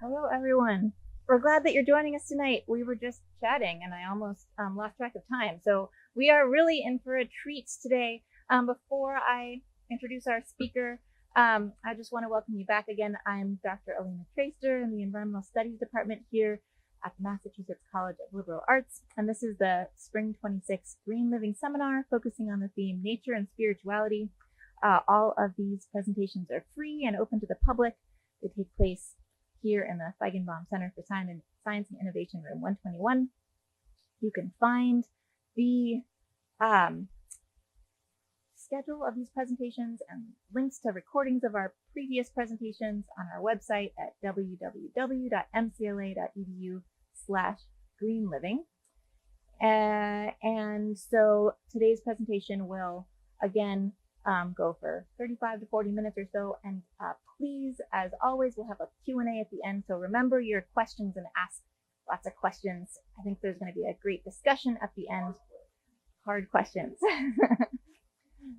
Hello, everyone. We're glad that you're joining us tonight. We were just chatting and I almost lost track of time. So we are really in for a treat today. Before I introduce our speaker, I just want to welcome you back again. I'm Dr. Alina Tracer in the Environmental Studies Department here at the Massachusetts College of Liberal Arts. And this is the Spring 26 Green Living Seminar focusing on the theme Nature and Spirituality. All of these presentations are free and open to the public. They take place here in the Feigenbaum Center for Science and Innovation, room 121. You can find the schedule of these presentations and links to recordings of our previous presentations on our website at www.mcla.edu/greenliving. And so today's presentation will again go for 35 to 40 minutes or so. And please, as always, we'll have a Q&A at the end. So remember your questions and ask lots of questions. I think there's going to be a great discussion at the end. Hard questions.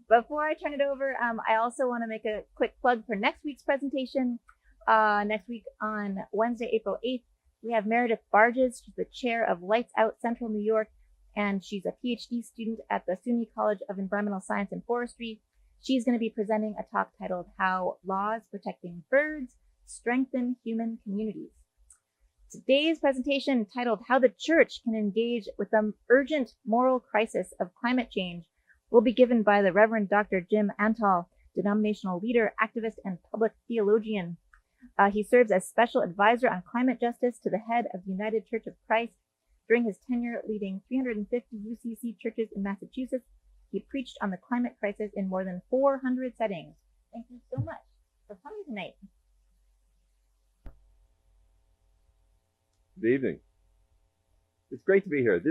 Before I turn it over, I also want to make a quick plug for next week's presentation. Next week on Wednesday, April 8th, we have Meredith Barges. She's the chair of Lights Out Central New York, and she's a PhD student at the SUNY College of Environmental Science and Forestry. She's going to be presenting a talk titled How Laws Protecting Birds Strengthen Human Communities. Today's presentation, titled How the Church Can Engage with the Urgent Moral Crisis of Climate Change, will be given by the Reverend Dr. Jim Antal, denominational leader, activist, and public theologian. He serves as special advisor on climate justice to the head of the United Church of Christ. During his tenure leading 350 UCC churches in Massachusetts, he preached on the climate crisis in more than 400 settings. Thank you so much for coming tonight. Good evening. It's great to be here.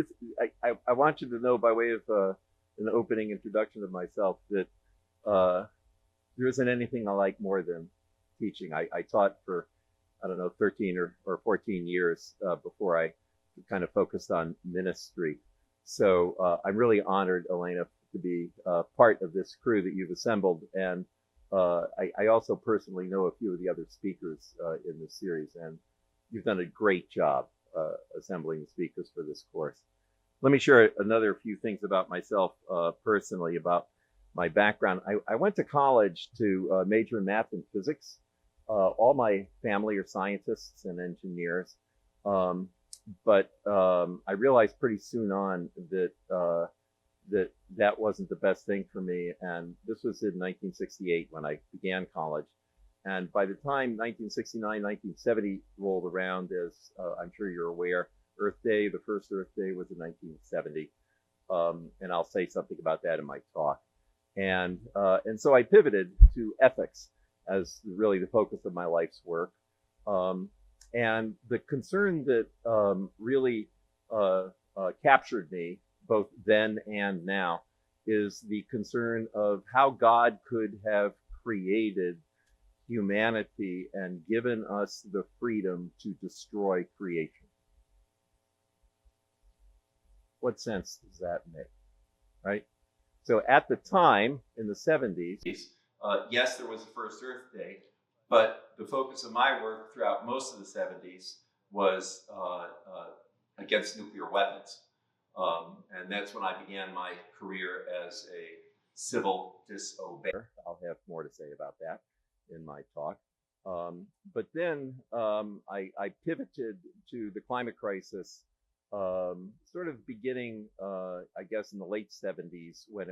I want you to know, by way of an opening introduction of myself, that there isn't anything I like more than teaching. I taught for, 13 or 14 years before I kind of focused on ministry. So I'm really honored, Elena, to be part of this crew that you've assembled. And I also personally know a few of the other speakers in this series, and you've done a great job assembling the speakers for this course. Let me share another few things about myself personally, about my background. I went to college to major in math and physics. All my family are scientists and engineers. But I realized pretty soon on that that wasn't the best thing for me. And this was in 1968 when I began college. And by the time 1969, 1970 rolled around, as I'm sure you're aware, Earth Day, the first Earth Day, was in 1970. And I'll say something about that in my talk. And so I pivoted to ethics as really the focus of my life's work. And the concern that really captured me, both then and now, is the concern of how God could have created humanity and given us the freedom to destroy creation. What sense does that make, right? So at the time, in the 70s, yes, there was a first Earth Day, but the focus of my work throughout most of the 70s was against nuclear weapons. And that's when I began my career as a civil disobeyer. I'll have more to say about that in my talk. But then I pivoted to the climate crisis, sort of beginning, I guess, in the late 70s, when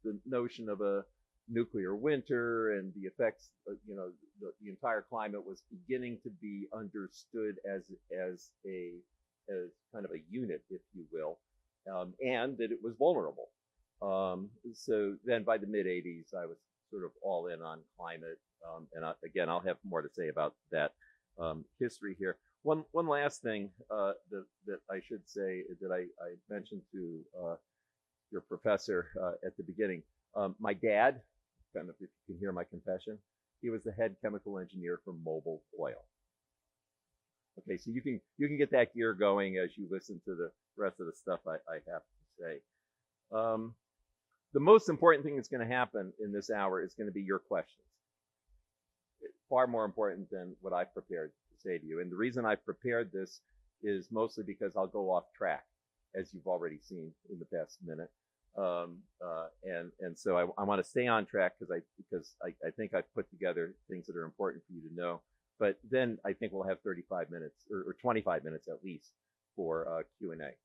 the notion of a nuclear winter and the effects, the entire climate was beginning to be understood as kind of a unit, if you will, and that it was vulnerable. So then by the mid 80s, I was sort of all in on climate. And again, I'll have more to say about that history here. One last thing that I should say that I mentioned to your professor at the beginning. My dad, kind of, if you can hear my confession, he was the head chemical engineer for Mobil Oil. Okay, so you can get that gear going as you listen to the rest of the stuff I have to say. The most important thing that's going to happen in this hour is going to be your questions. It's far more important than what I've prepared to say to you. And the reason I prepared this is mostly because I'll go off track, as you've already seen in the past minute. And so I want to stay on track because I think I've put together things that are important for you to know. But then I think we'll have 35 minutes or 25 minutes at least for Q&A.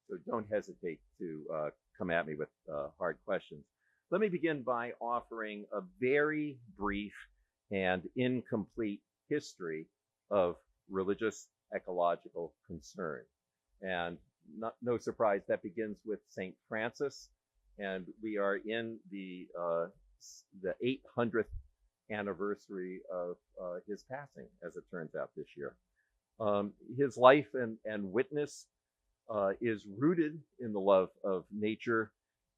So don't hesitate to come at me with hard questions. Let me begin by offering a very brief and incomplete history of religious ecological concern. And no surprise, that begins with St. Francis. And we are in the 800th anniversary of his passing, as it turns out this year. His life and witness is rooted in the love of nature.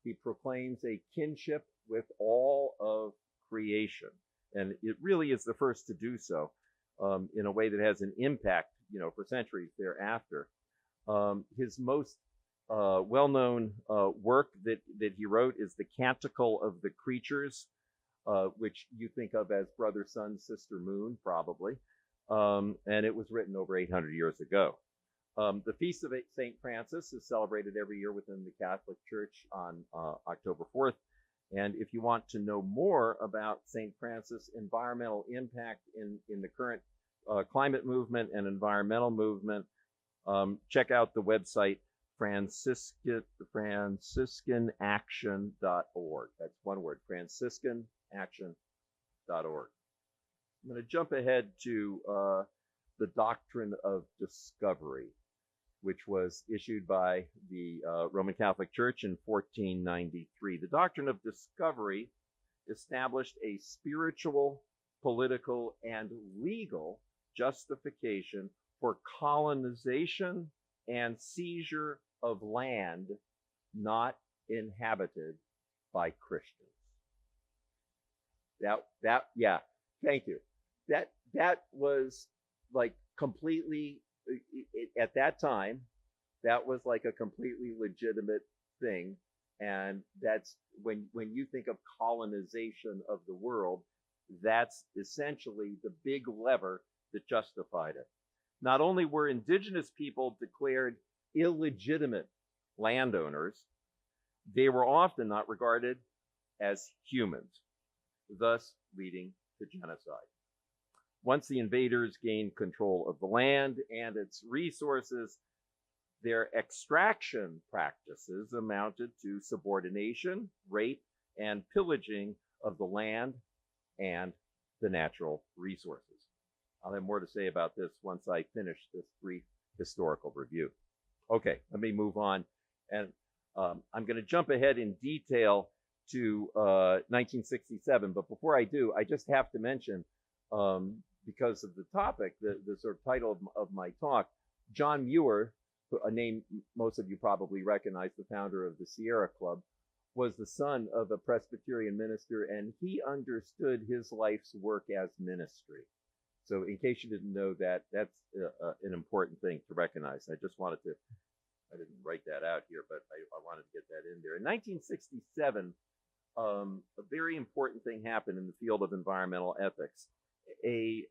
He proclaims a kinship with all of creation. And it really is the first to do so in a way that has an impact, for centuries thereafter. His most well-known work that he wrote is the Canticle of the Creatures, which you think of as Brother, Sun, Sister, Moon, probably. And it was written over 800 years ago. The Feast of St. Francis is celebrated every year within the Catholic Church on October 4th. And if you want to know more about St. Francis' environmental impact in the current climate movement and environmental movement, check out the website franciscanaction.org. That's one word, franciscanaction.org. I'm going to jump ahead to the doctrine of discovery, which was issued by the Roman Catholic Church in 1493. The doctrine of discovery established a spiritual, political, and legal justification for colonization and seizure of land not inhabited by Christians. Yeah, thank you. That was like completely, at that time, that was like a completely legitimate thing. And that's when you think of colonization of the world, that's essentially the big lever that justified it. Not only were indigenous people declared illegitimate landowners, they were often not regarded as humans, thus leading to genocide. Once the invaders gained control of the land and its resources, their extraction practices amounted to subordination, rape, and pillaging of the land and the natural resources. I'll have more to say about this once I finish this brief historical review. Okay, let me move on. And I'm going to jump ahead in detail to 1967. But before I do, I just have to mention, because of the topic, the sort of title of my talk, John Muir, a name most of you probably recognize, the founder of the Sierra Club, was the son of a Presbyterian minister, and he understood his life's work as ministry. So in case you didn't know that, that's an important thing to recognize. I didn't write that out here, but I wanted to get that in there. In 1967, a very important thing happened in the field of environmental ethics. A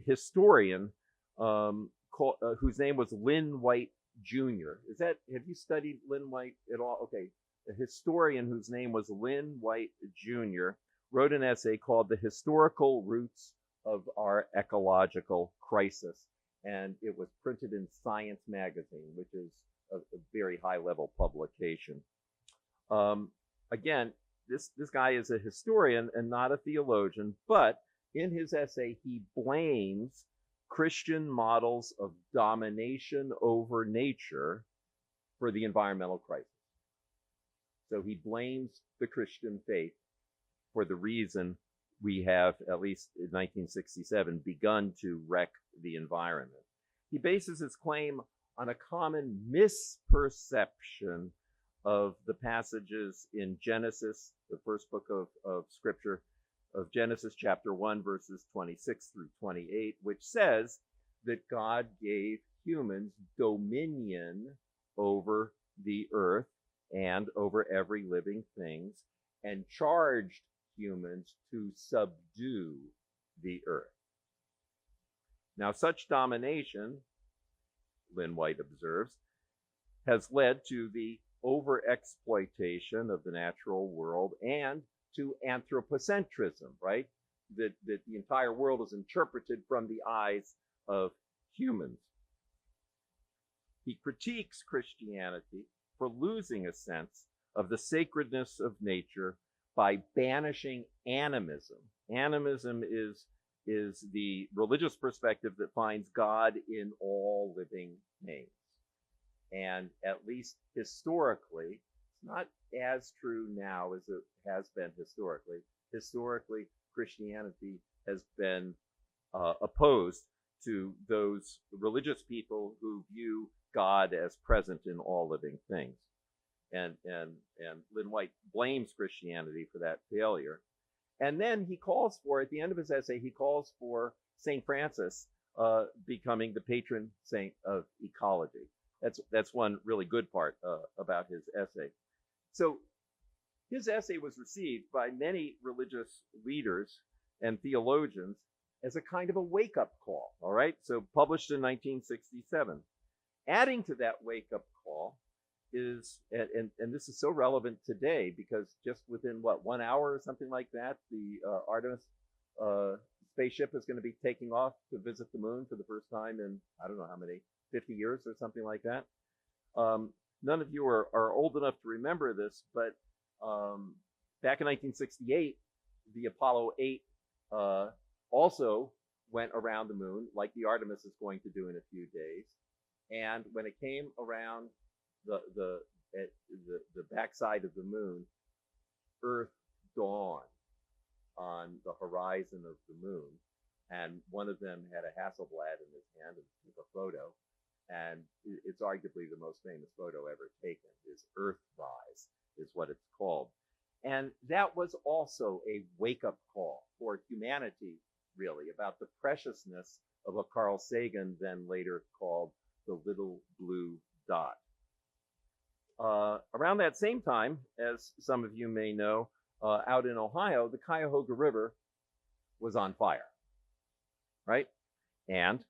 historian whose name was Lynn White Jr. Have you studied Lynn White at all? Okay. A historian whose name was Lynn White Jr. wrote an essay called The Historical Roots of Our Ecological Crisis. And it was printed in Science magazine, which is a very high-level publication. Again, this guy is a historian and not a theologian, but in his essay, he blames Christian models of domination over nature for the environmental crisis. So he blames the Christian faith for the reason we have, at least in 1967, begun to wreck the environment. He bases his claim on a common misperception of the passages in Genesis, the first book of Scripture, of Genesis chapter 1, verses 26 through 28, which says that God gave humans dominion over the earth and over every living thing, and charged humans to subdue the earth. Now, such domination, Lynn White observes, has led to the overexploitation of the natural world and to anthropocentrism, right? That the entire world is interpreted from the eyes of humans. He critiques Christianity for losing a sense of the sacredness of nature by banishing animism. Animism is the religious perspective that finds God in all living things. And at least historically, it's not as true now as it has been historically. Historically, Christianity has been opposed to those religious people who view God as present in all living things. And Lynn White blames Christianity for that failure. And then he calls for, at the end of his essay, he calls for St. Francis becoming the patron saint of ecology. That's one really good part about his essay. So his essay was received by many religious leaders and theologians as a kind of a wake-up call, all right? So published in 1967. Adding to that wake-up call is, and this is so relevant today because just within, 1 hour or something like that, the Artemis spaceship is going to be taking off to visit the moon for the first time in, I don't know how many, 50 years or something like that. None of you are old enough to remember this, but back in 1968, the Apollo 8 also went around the moon, like the Artemis is going to do in a few days. And when it came around the backside of the moon, Earth dawned on the horizon of the moon. And one of them had a Hasselblad in his hand and took a photo. And it's arguably the most famous photo ever taken. Is Earthrise is what it's called. And that was also a wake-up call for humanity, really, about the preciousness of what Carl Sagan then later called the little blue dot. Around that same time, as some of you may know, out in Ohio, the Cuyahoga River was on fire, right? And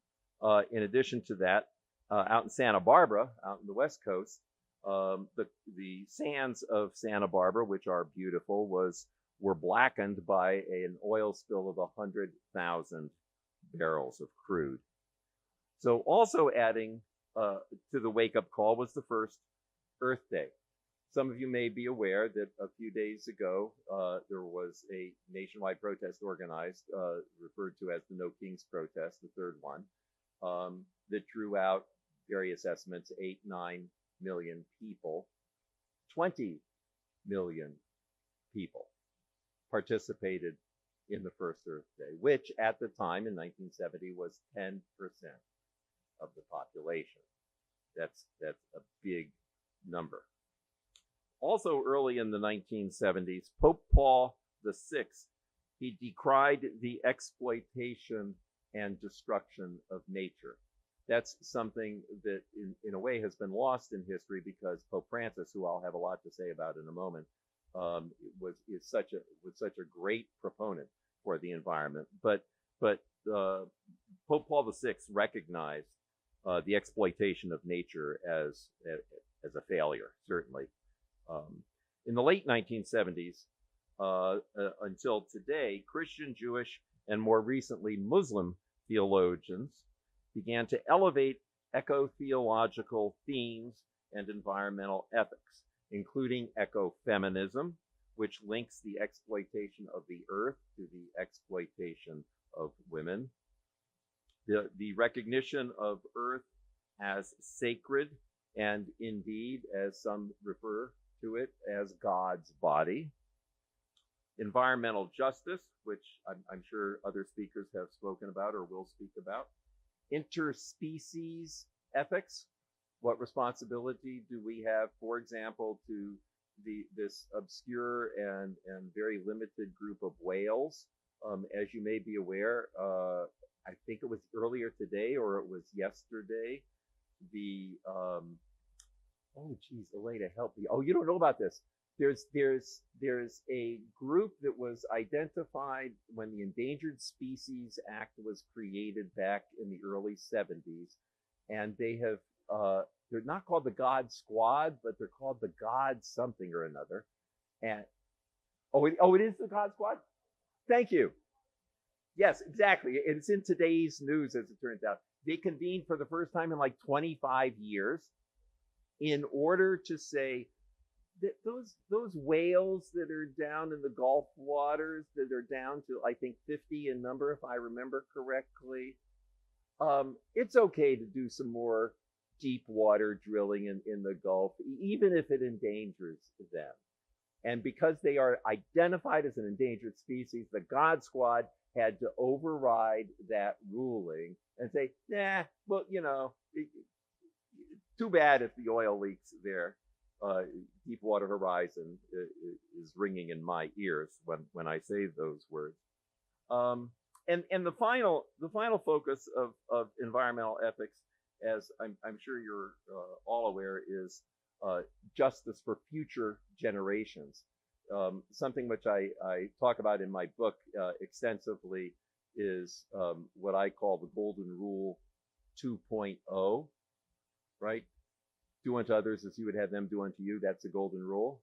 in addition to that, out in Santa Barbara, out in the West Coast, the sands of Santa Barbara, which are beautiful, were blackened by an oil spill of 100,000 barrels of crude. So also adding to the wake-up call was the first Earth Day. Some of you may be aware that a few days ago, there was a nationwide protest organized, referred to as the No Kings protest, the third one, that drew out various estimates, 8-9 million people. 20 million people participated in the first Earth Day, which at the time in 1970 was 10% of the population. That's a big number. Also early in the 1970s, Pope Paul VI, he decried the exploitation and destruction of nature. That's something that in a way has been lost in history because Pope Francis, who I'll have a lot to say about in a moment, was such a great proponent for the environment. But Pope Paul VI recognized the exploitation of nature as a failure, certainly. In the late 1970s until today, Christian, Jewish, and more recently Muslim theologians began to elevate eco-theological themes and environmental ethics, including ecofeminism, which links the exploitation of the earth to the exploitation of women, the recognition of earth as sacred, and indeed, as some refer to it, as God's body. Environmental justice, which I'm sure other speakers have spoken about or will speak about. Interspecies ethics. What responsibility do we have, for example, to this obscure and very limited group of whales? As you may be aware, I think it was earlier today or it was yesterday, oh geez, Elena, help me. Oh, you don't know about this. there's a group that was identified when the Endangered Species Act was created back in the early 70s, and they have they're not called the God Squad, but they're called the God something or another. And it is the God Squad. Thank you. Yes, exactly. It's in today's news, as it turns out. They convened for the first time in like 25 years in order to say that those whales that are down in the Gulf waters, that are down to, I think, 50 in number, if I remember correctly, it's okay to do some more deep water drilling in the Gulf, even if it endangers them. And because they are identified as an endangered species, the God Squad had to override that ruling and say, nah, well, too bad if the oil leaks there. Deepwater Horizon is ringing in my ears when I say those words. And the final focus of environmental ethics, as I'm sure you're all aware, is justice for future generations. Something which I talk about in my book extensively is what I call the Golden Rule 2.0, right? Do unto others as you would have them do unto you. That's the golden rule.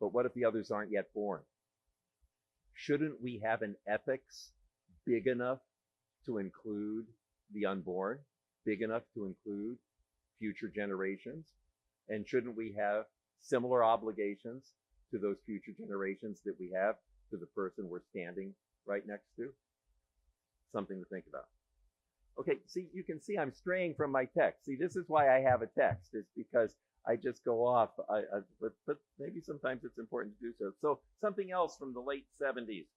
But what if the others aren't yet born? Shouldn't we have an ethics big enough to include the unborn, big enough to include future generations? And shouldn't we have similar obligations to those future generations that we have to the person we're standing right next to? Something to think about. Okay, see, you can see I'm straying from my text. See, this is why I have a text. It's because I just go off. But maybe sometimes it's important to do so. So something else from the late 70s.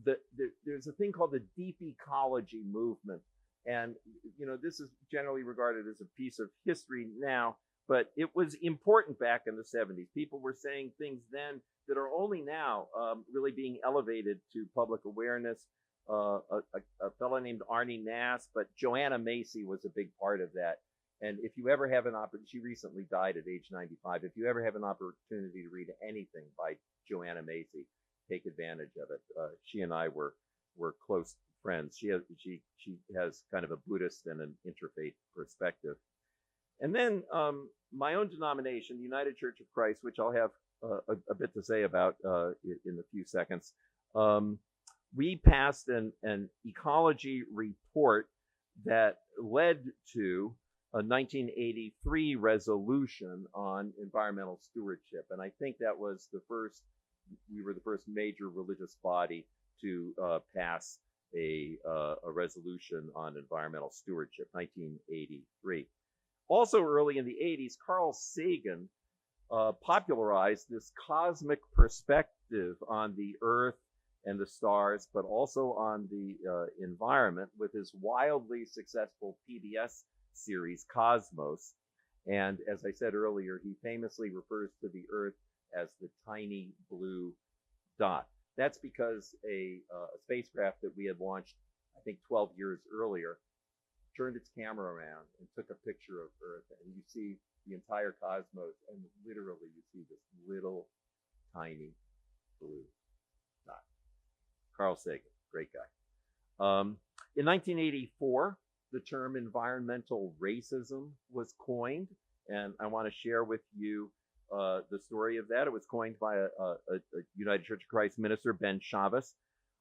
There's a thing called the deep ecology movement. And, this is generally regarded as a piece of history now, but it was important back in the 70s. People were saying things then that are only now really being elevated to public awareness. A fellow named Arnie Nass, but Joanna Macy was a big part of that. And if you ever have an opportunity, she recently died at age 95. If you ever have an opportunity to read anything by Joanna Macy, take advantage of it. She and I were close friends. She has kind of a Buddhist and an interfaith perspective. And then my own denomination, the United Church of Christ, which I'll have a bit to say about in a few seconds. We passed an ecology report that led to a 1983 resolution on environmental stewardship. And I think that was we were the first major religious body to pass a resolution on environmental stewardship, 1983. Also early in the 80s, Carl Sagan popularized this cosmic perspective on the Earth and the stars, but also on the environment with his wildly successful PBS series, Cosmos. And as I said earlier, he famously refers to the Earth as the tiny blue dot. That's because a spacecraft that we had launched, I think 12 years earlier, turned its camera around and took a picture of Earth. And you see the entire cosmos, and literally you see this little tiny blue dot. Carl Sagan, great guy. In 1984, the term environmental racism was coined, and I want to share with you the story of that. It was coined by a United Church of Christ minister, Ben Chavez.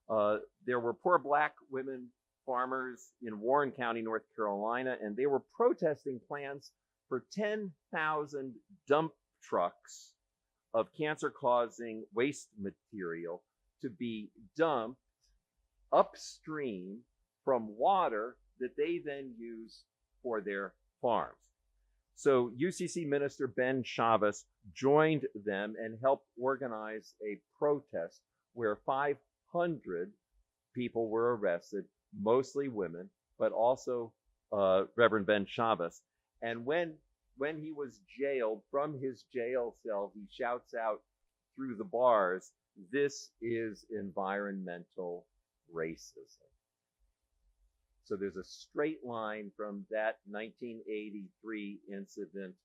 There were poor black women farmers in Warren County, North Carolina, and they were protesting plans for 10,000 dump trucks of cancer-causing waste material to be dumped upstream from water that they then use for their farms. So UCC minister Ben Chavez joined them and helped organize a protest where 500 people were arrested, mostly women, but also Reverend Ben Chavez. And when he was jailed, from his jail cell, he shouts out through the bars, "This is environmental racism." So there's a straight line from that 1983 incident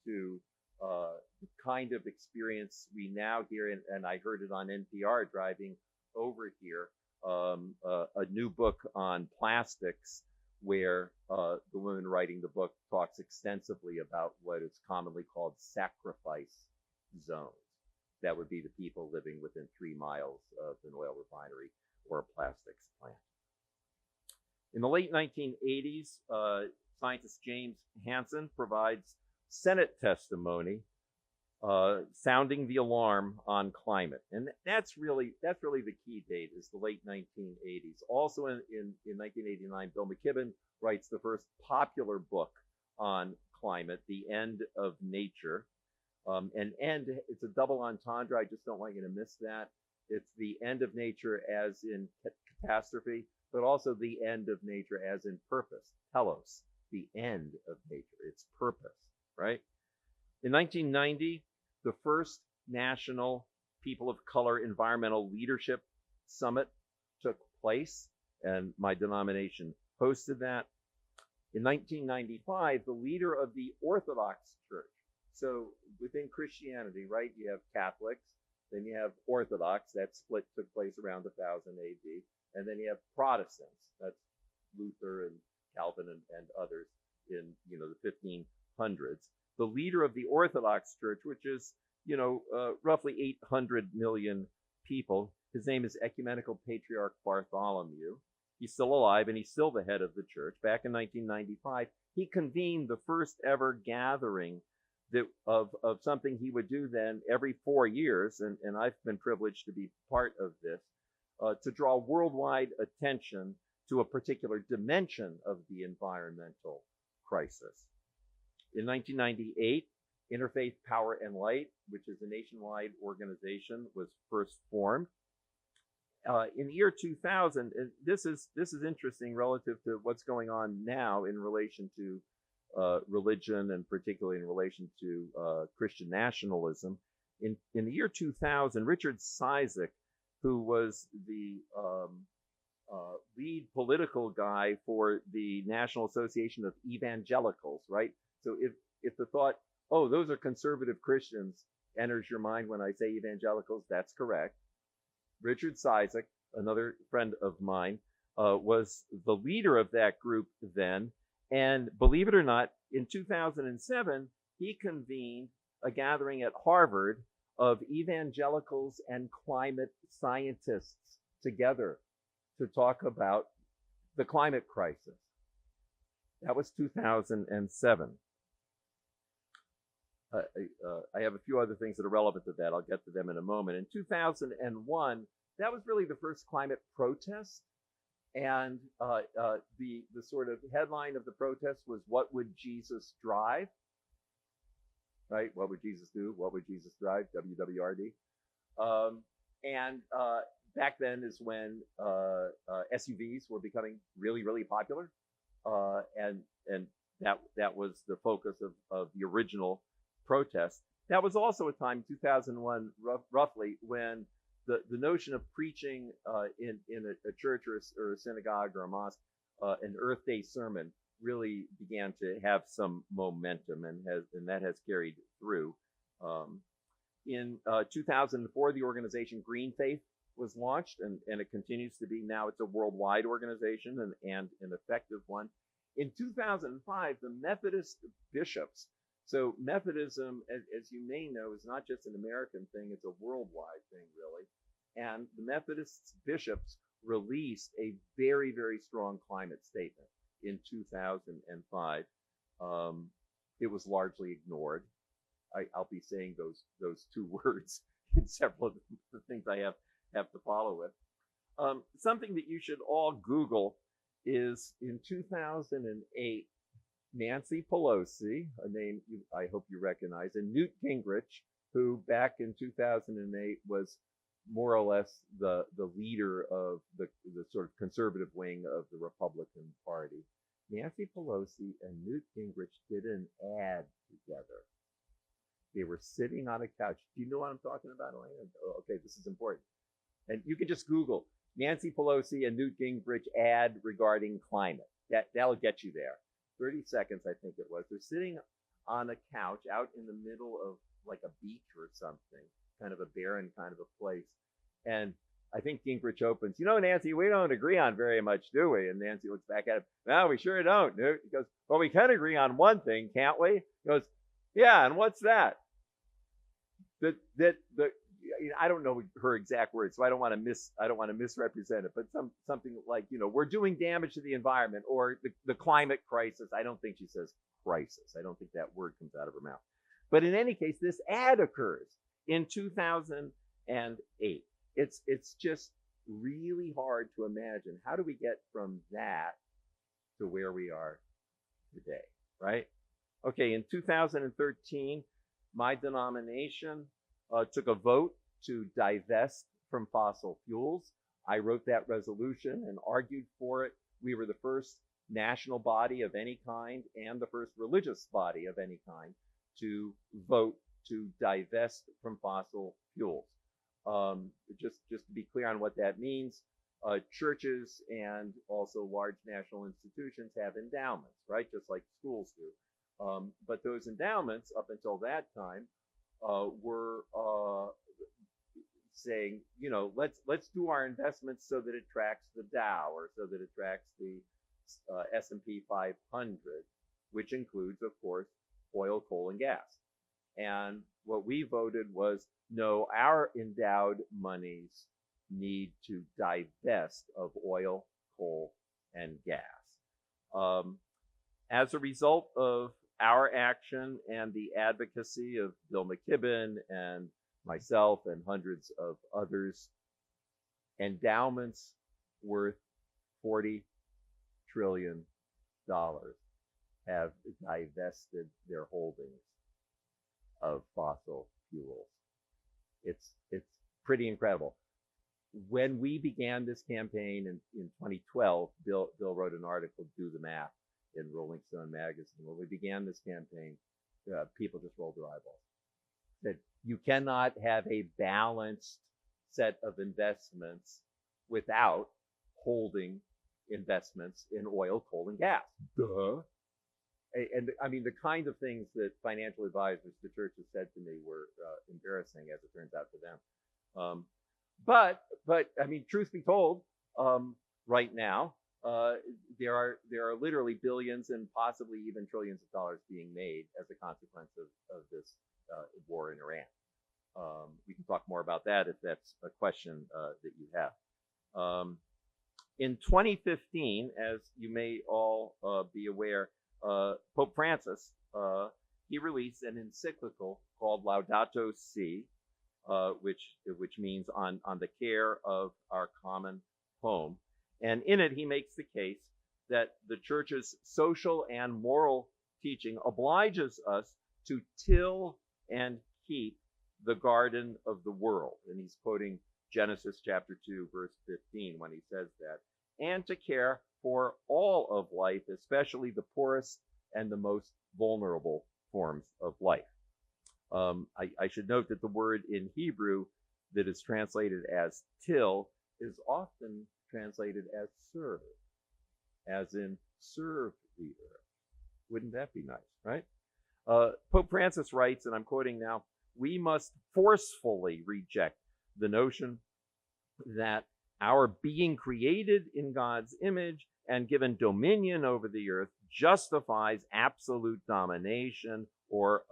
to the kind of experience we now hear, and I heard it on NPR driving over here, a new book on plastics where the woman writing the book talks extensively about what is commonly called sacrifice zones. That would be the people living within 3 miles of an oil refinery or a plastics plant. In the late 1980s, scientist James Hansen provides Senate testimony sounding the alarm on climate. And that's really the key date, is the late 1980s. Also in 1989, Bill McKibben writes the first popular book on climate, The End of Nature. And end, it's a double entendre. I just don't want you to miss that. It's the end of nature as in catastrophe, but also the end of nature as in purpose. Telos, the end of nature. It's purpose, right? In 1990, the first National People of Color Environmental Leadership Summit took place, and my denomination hosted that. In 1995, the leader of the Orthodox Church. So within Christianity, right, you have Catholics, then you have Orthodox. That split took place around 1000 AD. And then you have Protestants. That's Luther and Calvin and others in, the 1500s. The leader of the Orthodox Church, which is, roughly 800 million people, his name is Ecumenical Patriarch Bartholomew. He's still alive and he's still the head of the church. Back in 1995, he convened the first ever gathering of something he would do then every 4 years, and I've been privileged to be part of this, to draw worldwide attention to a particular dimension of the environmental crisis. In 1998, Interfaith Power and Light, which is a nationwide organization, was first formed. In the year 2000, and this is interesting relative to what's going on now in relation to religion, and particularly in relation to Christian nationalism. In the year 2000, Richard Cizik, who was the lead political guy for the National Association of Evangelicals, right? So if the thought, oh, those are conservative Christians, enters your mind when I say evangelicals, that's correct. Richard Cizik, another friend of mine, was the leader of that group then. And believe it or not, in 2007, he convened a gathering at Harvard of evangelicals and climate scientists together to talk about the climate crisis. That was 2007. I have a few other things that are relevant to that. I'll get to them in a moment. In 2001, that was really the first climate protest. And the sort of headline of the protest was, what would Jesus drive? Right? What would Jesus do? What would Jesus drive? WWRD. And back then is when SUVs were becoming really, really popular. And that was the focus of the original protest. That was also a time, 2001, roughly, when the notion of preaching in a church or a synagogue or a mosque, an Earth Day sermon, really began to have some momentum, and that has carried through. In 2004, the organization Green Faith was launched, and it continues to be. Now it's a worldwide organization and an effective one. In 2005, the Methodist bishops. So Methodism, as you may know, is not just an American thing, it's a worldwide thing, really. And the Methodist bishops released a very, very strong climate statement in 2005. It was largely ignored. I'll be saying those two words in several of the things I have to follow with. Something that you should all Google is, in 2008, Nancy Pelosi, a name I hope you recognize, and Newt Gingrich, who back in 2008 was more or less the leader of the sort of conservative wing of the Republican Party. Nancy Pelosi and Newt Gingrich did an ad together. They were sitting on a couch. Do you know what I'm talking about, Elena? Okay, this is important. And you can just Google Nancy Pelosi and Newt Gingrich ad regarding climate. That'll get you there. 30 seconds, I think it was. They're sitting on a couch out in the middle of like a beach or something, kind of a barren kind of a place. And I think Gingrich opens, Nancy, we don't agree on very much, do we? And Nancy looks back at him, no, we sure don't. He goes, well, we can agree on one thing, can't we? He goes, yeah, and what's that? I don't know her exact words, so I don't want to misrepresent it, but something like, we're doing damage to the environment or the climate crisis. I don't think she says crisis. I don't think that word comes out of her mouth. But in any case, this ad occurs in 2008. It's just really hard to imagine, how do we get from that to where we are today, right? Okay, in 2013, my denomination took a vote to divest from fossil fuels. I wrote that resolution and argued for it. We were the first national body of any kind and the first religious body of any kind to vote to divest from fossil fuels. Just to be clear on what that means, churches and also large national institutions have endowments, right? Just like schools do. But those endowments, up until that time, were saying, let's do our investments so that it tracks the Dow or so that it tracks the S&P 500, which includes, of course, oil, coal, and gas. And what we voted was, no, our endowed monies need to divest of oil, coal, and gas. As a result of our action and the advocacy of Bill McKibben and myself and hundreds of others, endowments worth $40 trillion have divested their holdings of fossil fuels. It's pretty incredible. When we began this campaign in 2012, Bill wrote an article, Do the Math, in Rolling Stone magazine. When we began this campaign, people just rolled their eyeballs. Said, you cannot have a balanced set of investments without holding investments in oil, coal, and gas. Duh. And I mean, the kind of things that financial advisors to churches said to me were embarrassing, as it turns out, to them. But I mean, truth be told, right now, there are literally billions and possibly even trillions of dollars being made as a consequence of this war in Iran. We can talk more about that if that's a question that you have. In 2015, as you may all be aware, Pope Francis, he released an encyclical called Laudato Si, which means on the care of our common home. And in it, he makes the case that the church's social and moral teaching obliges us to till and keep the garden of the world. And he's quoting Genesis chapter 2, verse 15, when he says that, and to care for all of life, especially the poorest and the most vulnerable forms of life. I should note that the word in Hebrew that is translated as till is often translated as serve, as in serve the earth. Wouldn't that be nice, right? Pope Francis writes, and I'm quoting now, we must forcefully reject the notion that our being created in God's image and given dominion over the earth justifies absolute domination or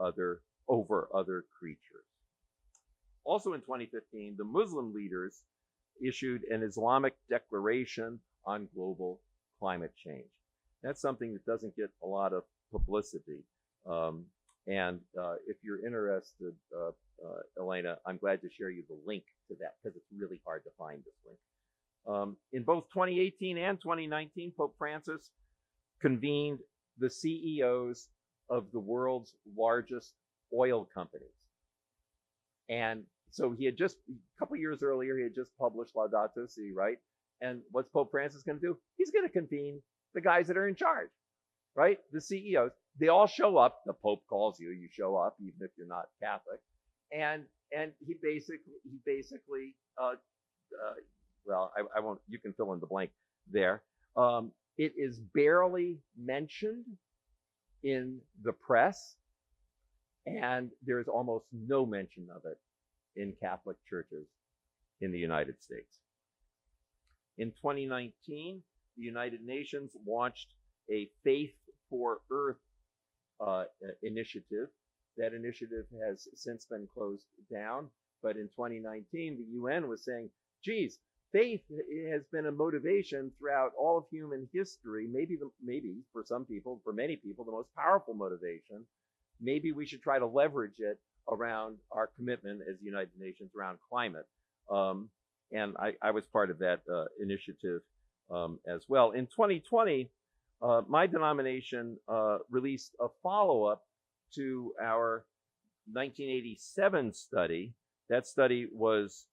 over other creatures. Also in 2015, the Muslim leaders issued an Islamic declaration on global climate change. That's something that doesn't get a lot of publicity. And if you're interested, Elena, I'm glad to share you the link to that because it's really hard to find this link. In both 2018 and 2019, Pope Francis convened the CEOs of the world's largest oil companies. And so he had just, a couple years earlier, he had just published Laudato Si, right? And what's Pope Francis going to do? He's going to convene the guys that are in charge, right? The CEOs. They all show up. The Pope calls you. You show up, even if you're not Catholic. And he basically, well, I won't. You can fill in the blank there. It is barely mentioned in the press And there is almost no mention of it in Catholic churches in the United States. In 2019, the United Nations launched a Faith for Earth initiative. That initiative has since been closed down, but in 2019, the UN was saying, geez, faith has been a motivation throughout all of human history, maybe for some people, for many people, the most powerful motivation. Maybe we should try to leverage it around our commitment as the United Nations around climate. And I was part of that initiative as well. In 2020, my denomination released a follow-up to our 1987 study. That study was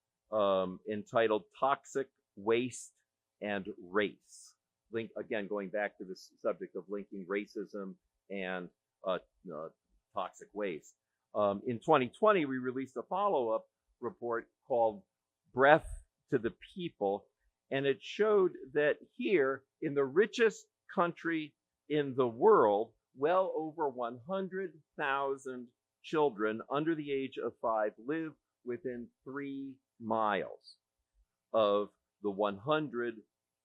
entitled Toxic Waste and Race. Again, going back to this subject of linking racism and toxic waste. In 2020, we released a follow-up report called Breath to the People, and it showed that here in the richest country in the world, well over 100,000 children under the age of 5 live within 3 miles of the 100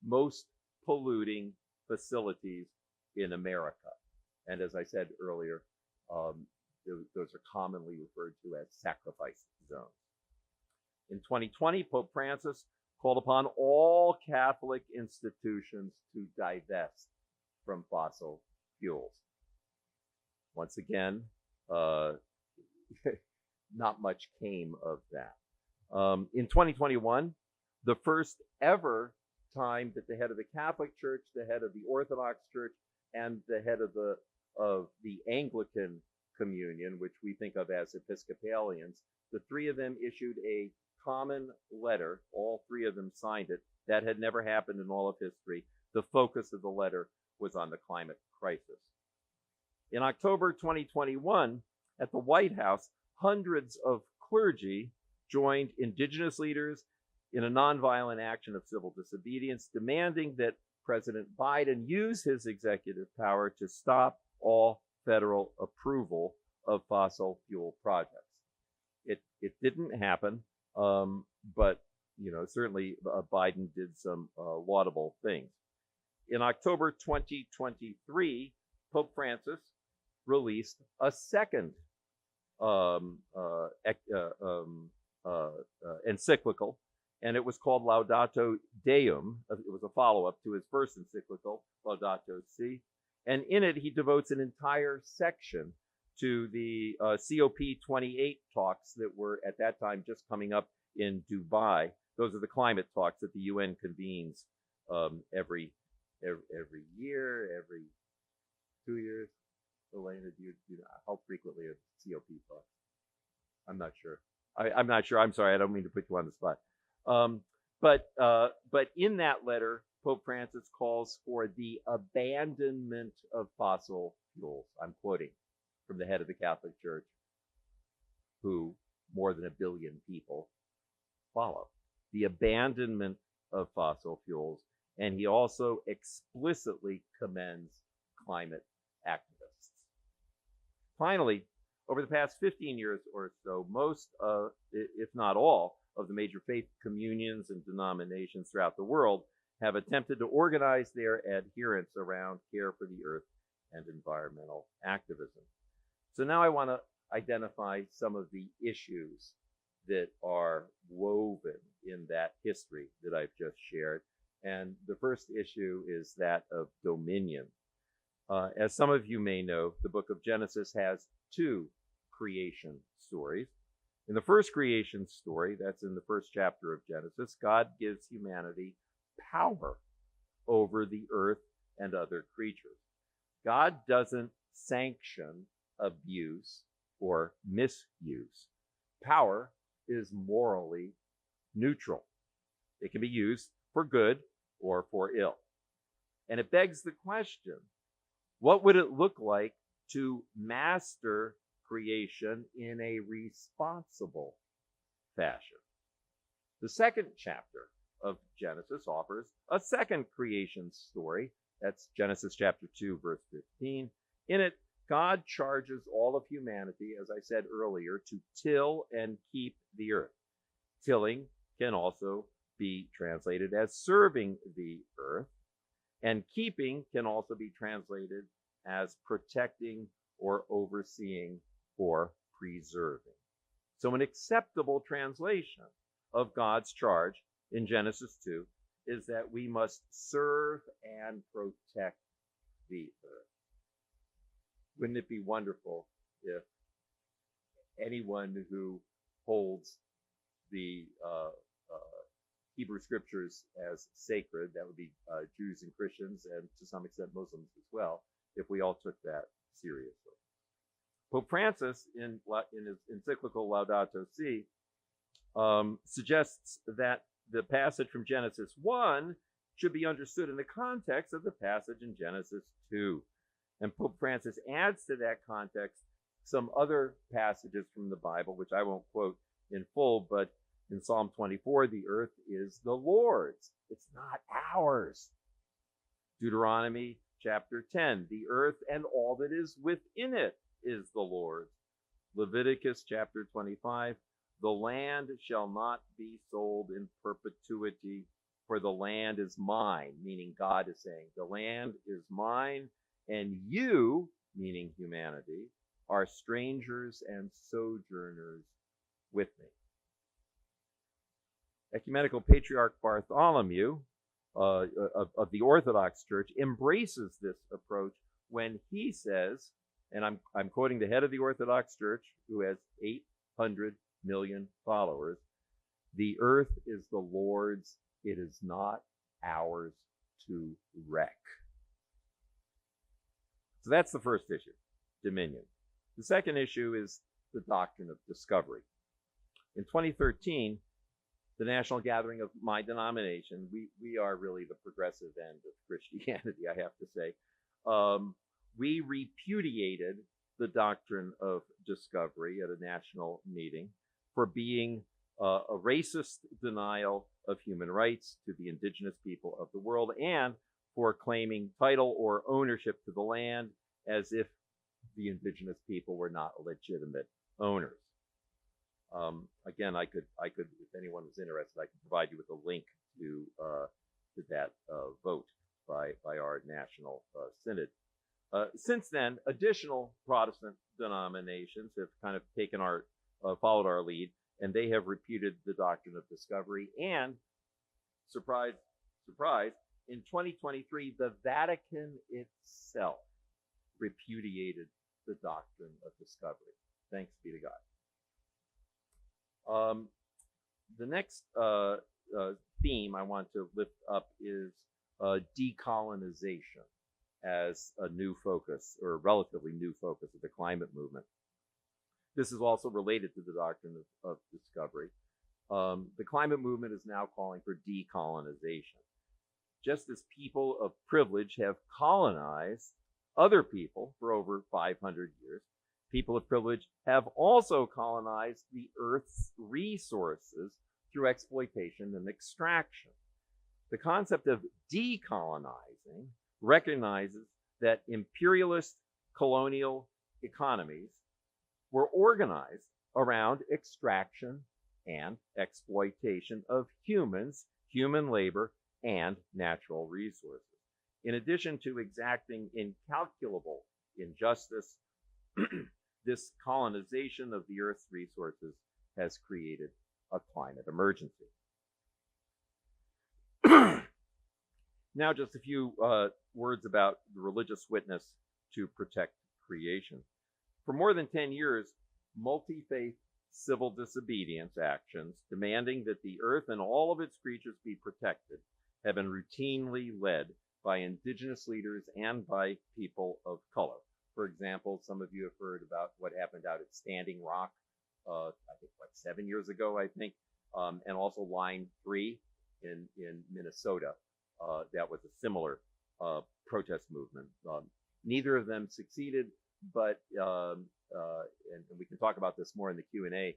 most polluting facilities in America. And as I said earlier, those are commonly referred to as sacrifice zones. In 2020, Pope Francis called upon all Catholic institutions to divest from fossil fuels. Once again, not much came of that. In 2021, the first ever time that the head of the Catholic Church, the head of the Orthodox Church, and the head of the Anglican Communion, which we think of as Episcopalians, the three of them issued a common letter. All three of them signed it. That had never happened in all of history. The focus of the letter was on the climate crisis. In October 2021, at the White House, hundreds of clergy joined indigenous leaders in a nonviolent action of civil disobedience, demanding that President Biden use his executive power to stop all federal approval of fossil fuel projects. It didn't happen, but certainly Biden did some laudable things. In October 2023, Pope Francis released a second encyclical, and it was called Laudato Deum. It was a follow-up to his first encyclical, Laudato Si. And in it, he devotes an entire section to the COP28 talks that were at that time just coming up in Dubai. Those are the climate talks that the UN convenes every year, every 2 years. Elena, do you know how frequently a COP talks? I'm not sure. I'm not sure. I'm sorry. I don't mean to put you on the spot. But in that letter, Pope Francis calls for the abandonment of fossil fuels. I'm quoting from the head of the Catholic Church, who more than 1 billion people follow. The abandonment of fossil fuels. And he also explicitly commends climate activists. Finally, over the past 15 years or so, most, if not all, of the major faith communions and denominations throughout the world have attempted to organize their adherents around care for the earth and environmental activism. So now I want to identify some of the issues that are woven in that history that I've just shared. And the first issue is that of dominion. As some of you may know, the book of Genesis has 2 creation stories. In the first creation story, that's in the first chapter of Genesis, God gives humanity power over the earth and other creatures. God doesn't sanction abuse or misuse. Power is morally neutral. It can be used for good or for ill. And it begs the question, what would it look like to master creation in a responsible fashion? The second chapter of Genesis offers a second creation story. That's Genesis chapter 2, verse 15. In it, God charges all of humanity, as I said earlier, to till and keep the earth. Tilling can also be translated as serving the earth, and keeping can also be translated as protecting or overseeing or preserving. So an acceptable translation of God's charge in Genesis 2 is that we must serve and protect the earth. Wouldn't it be wonderful if anyone who holds the Hebrew scriptures as sacred, that would be Jews and Christians, and to some extent Muslims as well, if we all took that seriously. Pope Francis, in his encyclical Laudato Si, suggests that the passage from Genesis 1 should be understood in the context of the passage in Genesis 2. And Pope Francis adds to that context some other passages from the Bible, which I won't quote in full, but in Psalm 24, the earth is the Lord's. It's not ours. Deuteronomy chapter 10, the earth and all that is within it is the Lord's. Leviticus chapter 25, the land shall not be sold in perpetuity, for the land is mine, meaning God is saying, the land is mine, and you, meaning humanity, are strangers and sojourners with me. Ecumenical Patriarch Bartholomew of the Orthodox Church embraces this approach when he says, and I'm quoting the head of the Orthodox Church, who has 800 million followers, the earth is the Lord's, it is not ours to wreck. So that's the first issue, dominion. The second issue is the doctrine of discovery. In 2013, the National Gathering of my denomination, we are really the progressive end of Christianity, I have to say. We repudiated the doctrine of discovery at a national meeting for being a racist denial of human rights to the indigenous people of the world, and for claiming title or ownership to the land as if the indigenous people were not legitimate owners. Again, I could, if anyone was interested, I could provide you with a link to that vote by our national synod. Since then, additional Protestant denominations have kind of taken followed our lead, and they have repudiated the doctrine of discovery. And surprise, surprise, in 2023, the Vatican itself repudiated the doctrine of discovery. Thanks be to God. The next theme I want to lift up is decolonization as a new focus, or a relatively new focus of the climate movement. This is also related to the doctrine of discovery. The climate movement is now calling for decolonization. Just as people of privilege have colonized other people for over 500 years, people of privilege have also colonized the Earth's resources through exploitation and extraction. The concept of decolonizing recognizes that imperialist colonial economies were organized around extraction and exploitation of humans, human labor, and natural resources. In addition to exacting incalculable injustice, this colonization of the Earth's resources has created a climate emergency. Now, just a few words about the religious witness to protect creation. For more than 10 years, multi-faith civil disobedience actions demanding that the Earth and all of its creatures be protected have been routinely led by indigenous leaders and by people of color. For example, some of you have heard about what happened out at Standing Rock, I think, 7 years ago, I think, and also Line 3 in Minnesota. That was a similar protest movement. Neither of them succeeded, but, and we can talk about this more in the Q&A,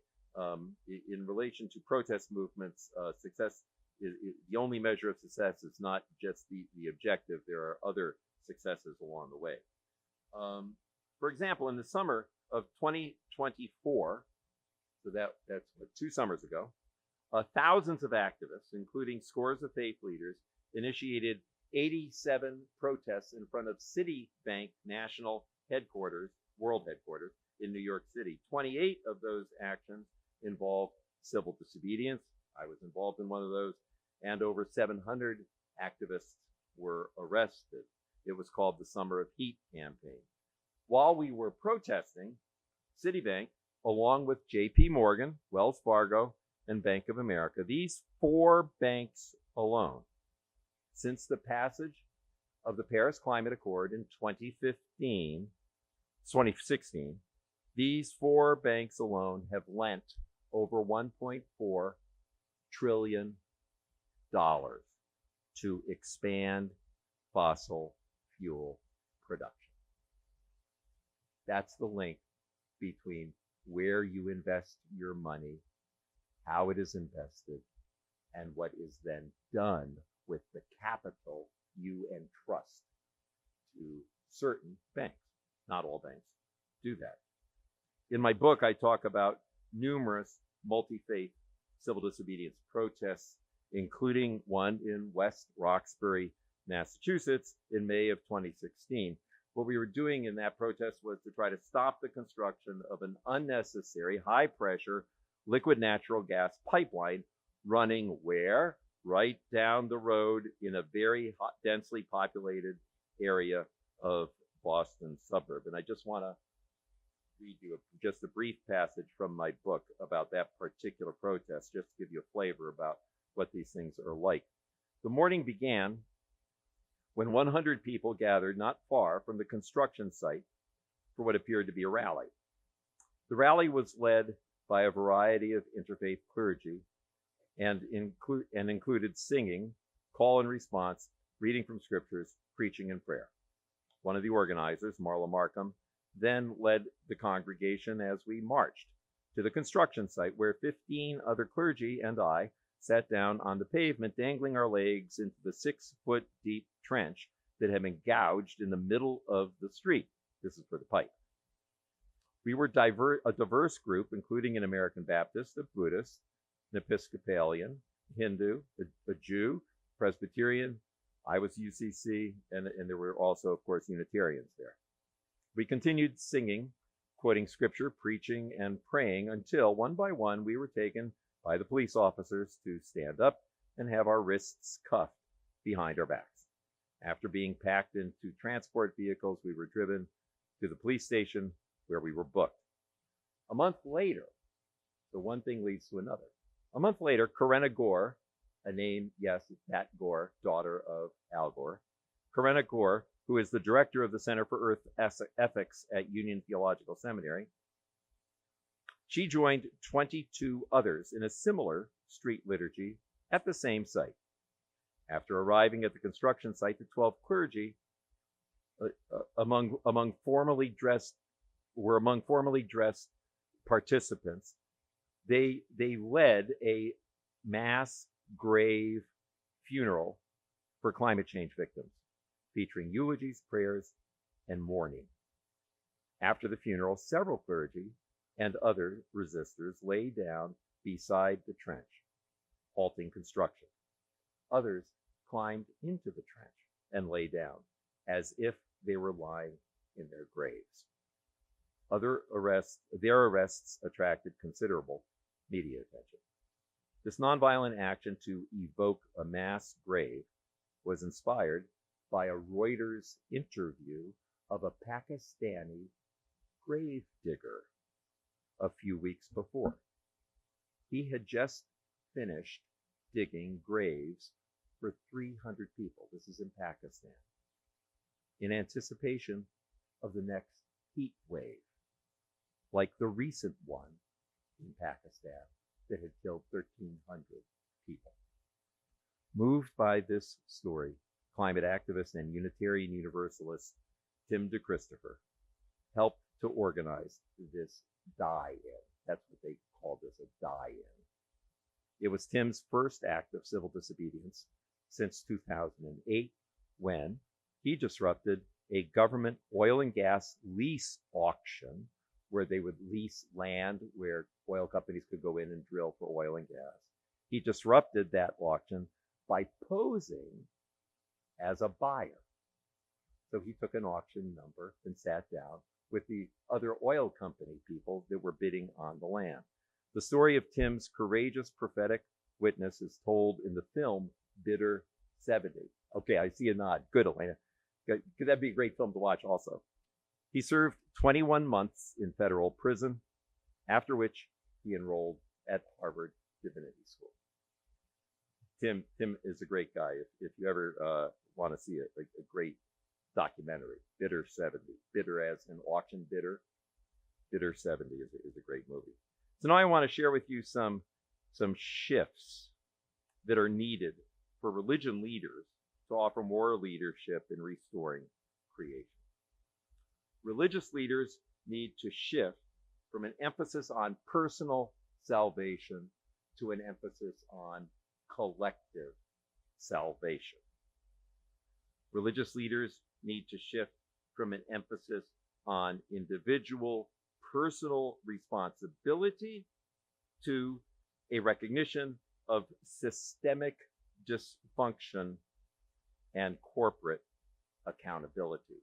in relation to protest movements, success is the only measure of success is not just the objective. There are other successes along the way. For example, in the summer of 2024, so that's what, 2 summers ago, thousands of activists, including scores of faith leaders, initiated 87 protests in front of Citibank National Headquarters, World Headquarters in New York City. 28 of those actions involved civil disobedience. I was involved in one of those, and over 700 activists were arrested. It was called the Summer of Heat campaign. While we were protesting, Citibank, along with JP Morgan, Wells Fargo, and Bank of America, these 4 banks alone, since the passage of the Paris Climate Accord in 2016, these 4 banks alone have lent over $1.4 trillion to expand fossil fuel production. That's the link between where you invest your money, how it is invested, and what is then done with the capital you entrust to certain banks. Not all banks do that. In my book, I talk about numerous multi-faith civil disobedience protests, including one in West Roxbury, Massachusetts in May of 2016. What we were doing in that protest was to try to stop the construction of an unnecessary high-pressure liquid natural gas pipeline running where? Right down the road in a very densely populated area of Boston suburb. And I just want to read you just a brief passage from my book about that particular protest, just to give you a flavor about what these things are like. The morning began when 100 people gathered not far from the construction site for what appeared to be a rally. The rally was led by a variety of interfaith clergy and included singing, call and response, reading from scriptures, preaching, and prayer. One of the organizers, Marla Markham, then led the congregation as we marched to the construction site where 15 other clergy and I sat down on the pavement, dangling our legs into the 6-foot deep trench that had been gouged in the middle of the street. This is for the pipe. We were a diverse group, including an American Baptist, a Buddhist, an Episcopalian, Hindu, a Jew, Presbyterian. I was UCC, and there were also, of course, Unitarians there. We continued singing, quoting scripture, preaching, and praying until, one by one, we were taken by the police officers to stand up and have our wrists cuffed behind our backs. After being packed into transport vehicles, we were driven to the police station where we were booked. A month later, so one thing leads to another. A month later, Karenna Gore, a name, yes, that Gore, daughter of Al Gore, Karenna Gore, who is the director of the Center for Earth Ethics at Union Theological Seminary, she joined 22 others in a similar street liturgy at the same site. After arriving at the construction site, the 12 clergy among formally dressed participants. They led a mass grave funeral for climate change victims, featuring eulogies, prayers, and mourning. After the funeral, several clergy and other resistors lay down beside the trench, halting construction. Others climbed into the trench and lay down as if they were lying in their graves. Their arrests attracted considerable media attention. This nonviolent action to evoke a mass grave was inspired by a Reuters interview of a Pakistani grave digger a few weeks before. He had just finished digging graves for 300 people. This is in Pakistan, in anticipation of the next heat wave, like the recent one in Pakistan that had killed 1,300 people. Moved by this story, climate activist and Unitarian Universalist Tim DeChristopher helped to organize this die-in. That's what they called this, a die-in. It was Tim's first act of civil disobedience since 2008, when he disrupted a government oil and gas lease auction where they would lease land where oil companies could go in and drill for oil and gas. He disrupted that auction by posing as a buyer. So he took an auction number and sat down with the other oil company people that were bidding on the land. The story of Tim's courageous prophetic witness is told in the film Bidder 70. Okay, I see a nod. Good, Elena. Could that be a great film to watch also? He served 21 months in federal prison, after which he enrolled at Harvard Divinity School. Tim is a great guy. If you ever want to see it, like a great documentary, Bidder 70. Bidder as an auction bidder. Bidder 70 is a great movie. So now I want to share with you some shifts that are needed for religion leaders to offer more leadership in restoring creation. Religious leaders need to shift from an emphasis on personal salvation to an emphasis on collective salvation. Religious leaders need to shift from an emphasis on individual personal responsibility to a recognition of systemic dysfunction and corporate accountability.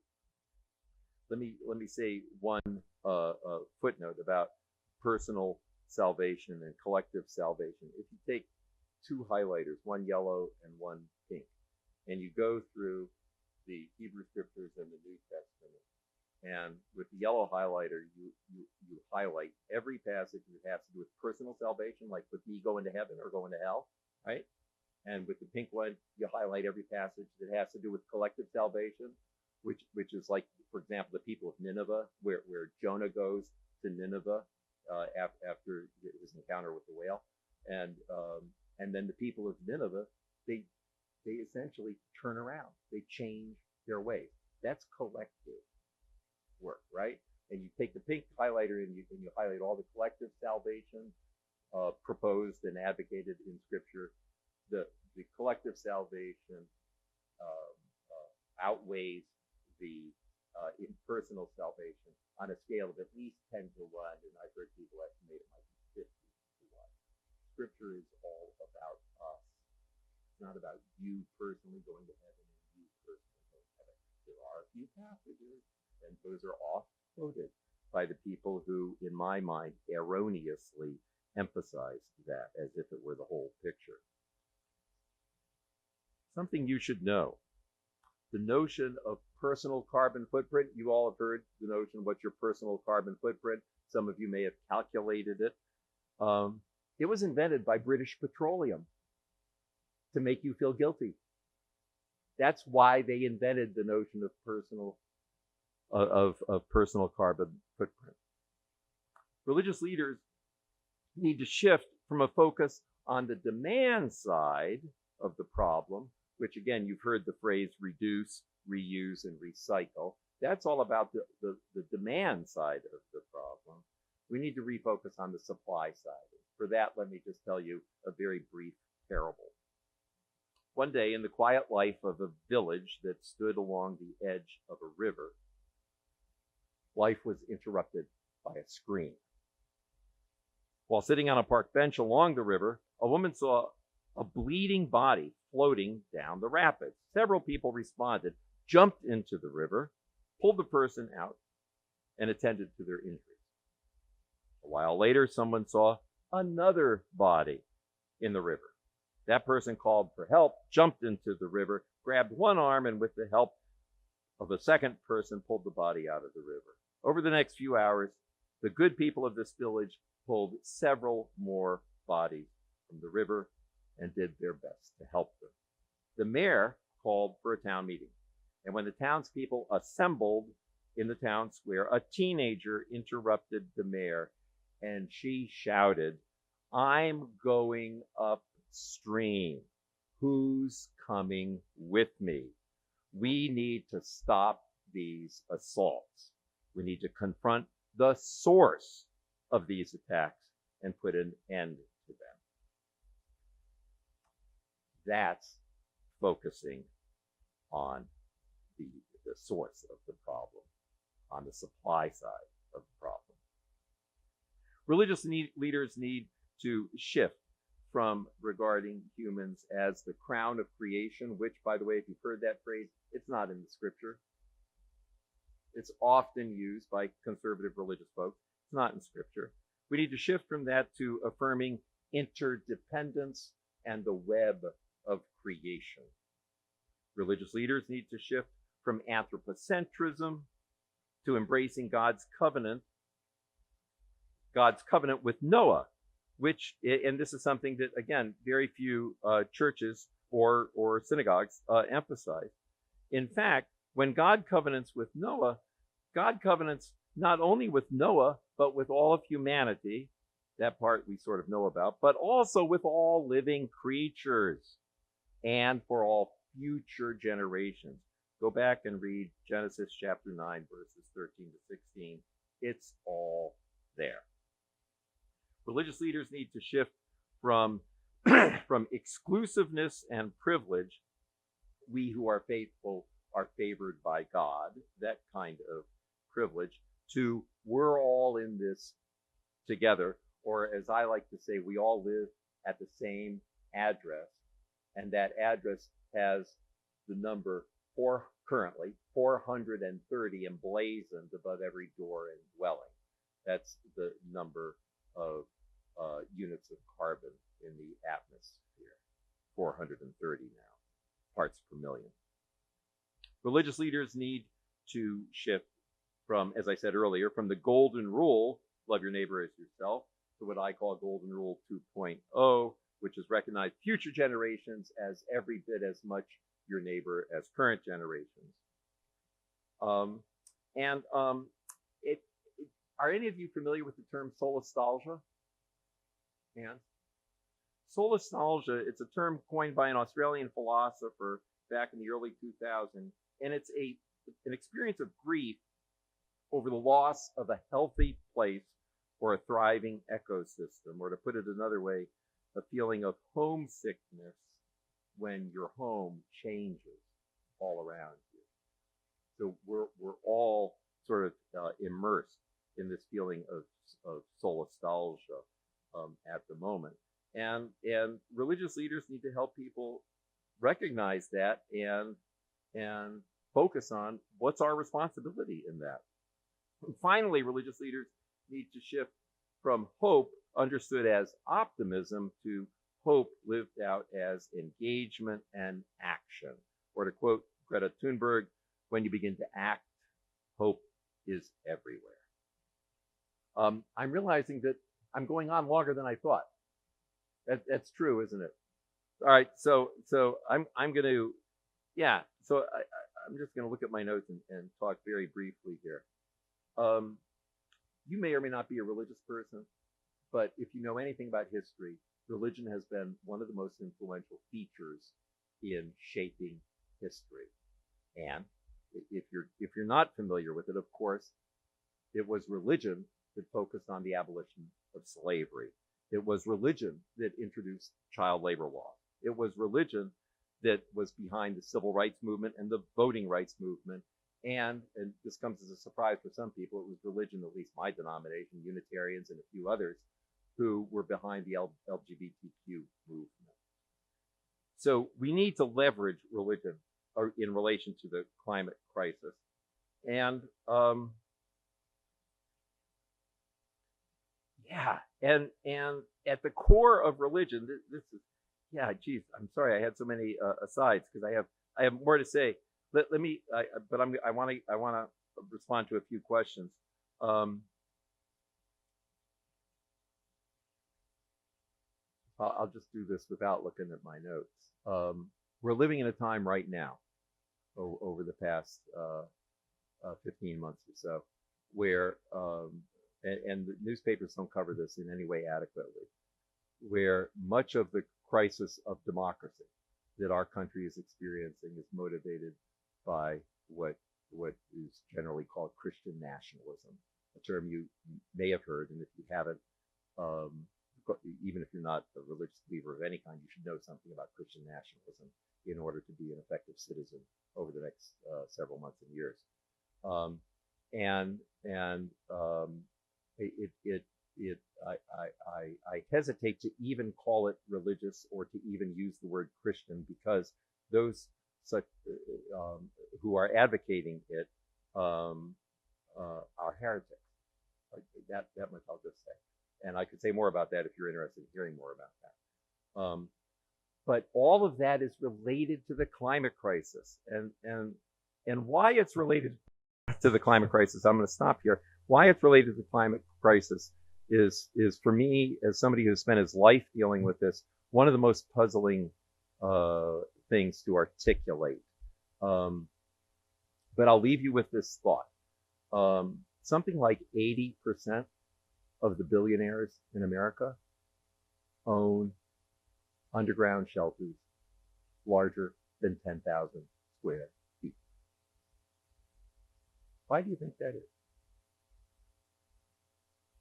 Let me say one footnote about personal salvation and collective salvation. If you take two highlighters, one yellow and one pink, and you go through the Hebrew scriptures and the New Testament, and with the yellow highlighter, you highlight every passage that has to do with personal salvation, like with me going to heaven or going to hell, right? And with the pink one, you highlight every passage that has to do with collective salvation, which is like, for example, the people of Nineveh, where Jonah goes to Nineveh after his encounter with the whale, and then the people of Nineveh, they essentially turn around, they change their ways. That's collective work, right? And you take the pink highlighter and you highlight all the collective salvation proposed and advocated in Scripture. The collective salvation outweighs the impersonal salvation on a scale of at least 10 to 1, and I've heard people estimate it might be 50 to 1. Scripture is all about us. It's not about you personally going to heaven and you personally going to heaven. There are a few passages, and those are oft quoted by the people who, in my mind, erroneously emphasize that as if it were the whole picture. Something you should know. The notion of personal carbon footprint, you all have heard the notion, what's your personal carbon footprint? Some of you may have calculated it. It was invented by British Petroleum to make you feel guilty. That's why they invented the notion of personal carbon footprint. Religious leaders need to shift from a focus on the demand side of the problem, which again, you've heard the phrase reduce, reuse, and recycle. That's all about the demand side of the problem. We need to refocus on the supply side. For that, let me just tell you a very brief parable. One day, in the quiet life of a village that stood along the edge of a river, life was interrupted by a scream. While sitting on a park bench along the river, a woman saw a bleeding body floating down the rapids. Several people responded, jumped into the river, pulled the person out, and attended to their injuries. A while later, someone saw another body in the river. That person called for help, jumped into the river, grabbed one arm, and with the help of a second person, pulled the body out of the river. Over the next few hours, the good people of this village pulled several more bodies from the river and did their best to help them. The mayor called for a town meeting, and when the townspeople assembled in the town square, a teenager interrupted the mayor, and she shouted, "I'm going upstream. Who's coming with me? We need to stop these assaults. We need to confront the source of these attacks and put an end to them." That's focusing on the source of the problem, on the supply side of the problem. Religious leaders need to shift from regarding humans as the crown of creation, which, by the way, if you've heard that phrase, it's not in the scripture. It's often used by conservative religious folks. It's not in scripture. We need to shift from that to affirming interdependence and the web of creation. Religious leaders need to shift from anthropocentrism to embracing God's covenant with Noah, which, and this is something that, again, very few churches or synagogues emphasize. In fact, when God covenants with Noah, God covenants not only with Noah, but with all of humanity. That part we sort of know about, but also with all living creatures and for all future generations. Go back and read Genesis chapter 9, verses 13 to 16. It's all there. Religious leaders need to shift from, from exclusiveness and privilege. We who are faithful are favored by God, that kind of privilege, to we're all in this together, or as I like to say, we all live at the same address, and that address has the number currently 430 emblazoned above every door and dwelling. That's the number of units of carbon in the atmosphere, 430 now, parts per million. Religious leaders need to shift from, as I said earlier, from the golden rule, love your neighbor as yourself, to what I call golden rule 2.0, which is recognize future generations as every bit as much your neighbor as current generations. Are any of you familiar with the term solastalgia? And solastalgia, it's a term coined by an Australian philosopher back in the early 2000s, and it's an experience of grief over the loss of a healthy place or a thriving ecosystem, or to put it another way, a feeling of homesickness when your home changes all around you. So we're all sort of immersed in this feeling of solastalgia at the moment, and religious leaders need to help people recognize that and focus on what's our responsibility in that. And finally, religious leaders need to shift from hope, understood as optimism, to hope lived out as engagement and action. Or to quote Greta Thunberg, when you begin to act, hope is everywhere. I'm realizing that I'm going on longer than I thought. That's true, isn't it? All right, so I'm going to, yeah. So I'm just going to look at my notes and talk very briefly here. You may or may not be a religious person, but if you know anything about history, religion has been one of the most influential features in shaping history. And if you're not familiar with it, of course, it was religion that focused on the abolition of slavery. It was religion that introduced child labor law. It was religion that was behind the civil rights movement and the voting rights movement. And this comes as a surprise for some people, it was religion, at least my denomination, Unitarians and a few others, who were behind the LGBTQ movement. So we need to leverage religion in relation to the climate crisis. And and at the core of religion, this is, geez, I'm sorry I had so many asides because I have more to say. Let me, but I want to respond to a few questions. I'll just do this without looking at my notes. We're living in a time right now, over the past 15 months or so, where and the newspapers don't cover this in any way adequately, where much of the crisis of democracy that our country is experiencing is motivated by what is generally called Christian nationalism, a term you may have heard, and if you haven't, even if you're not a religious believer of any kind, you should know something about Christian nationalism. in order to be an effective citizen over the next several months and years. I hesitate to even call it religious or to even use the word Christian, because those such who are advocating it are heretics. That much I'll just say. And I could say more about that if you're interested in hearing more about that. But all of that is related to the climate crisis, and why it's related to the climate crisis. I'm going to stop here. Why it's related to the climate crisis is for me, as somebody who's spent his life dealing with this, one of the most puzzling things to articulate. But I'll leave you with this thought. Something like 80% of the billionaires in America own underground shelters larger than 10,000 square feet. Why do you think that is?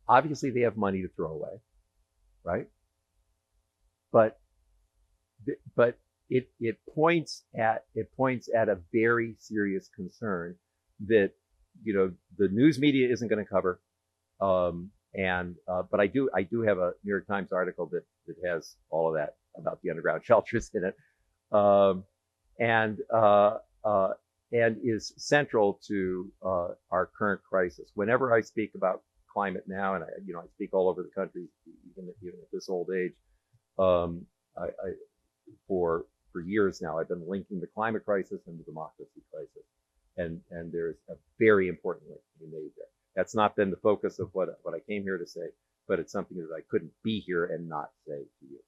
Obviously, they have money to throw away, right? But it points at a very serious concern that, you know, the news media isn't going to cover. But I do have a New York Times article that has all of that about the underground shelters in it, and is central to our current crisis. Whenever I speak about climate now, and I speak all over the country, even at this old age, for years now, I've been linking the climate crisis and the democracy crisis, and there's a very important link to be made there. That's not been the focus of what I came here to say, but it's something that I couldn't be here and not say to you.